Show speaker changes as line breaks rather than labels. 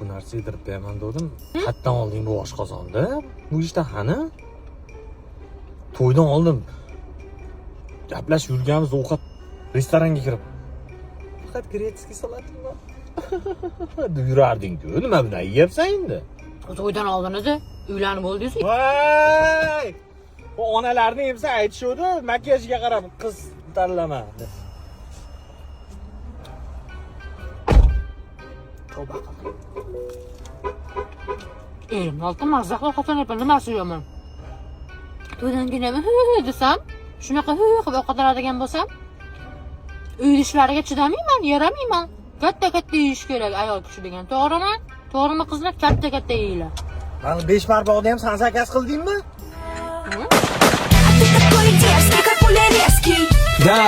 bir narsa yedirib beraman dedim. Hatdan olding bu oshqozonda. Bu ishtahani. To'ydan oldin gaplashib yurganmiz ovqat restoranga kirib. Faqat gretskiy salatim bor. deb yurarding-ku. Nima bilan yeyapsan endi?
To'ydan oldin edi, uylanib bo'ldingiz.
Voy! Bu onalarning hepsi aytishadi, makiyajga qarab qiz tanlama.
Tavba qildim. Oltin mazzaxlar xotinlar nimasi yo'man? To'ydan keyin desam, shunaqa qilib ovqatlanadigan bo'lsam, uy ishlariga chidamayman, yaramayman. Katta yeyish kerak ayol kishi degan. To'g'rimi? To'g'rimi qizlar katta yeyinglar.
Mana 5 barbog'ni ham san zakaz qildingmi?
Ты такой дерзкий, как Пуляревский. Да,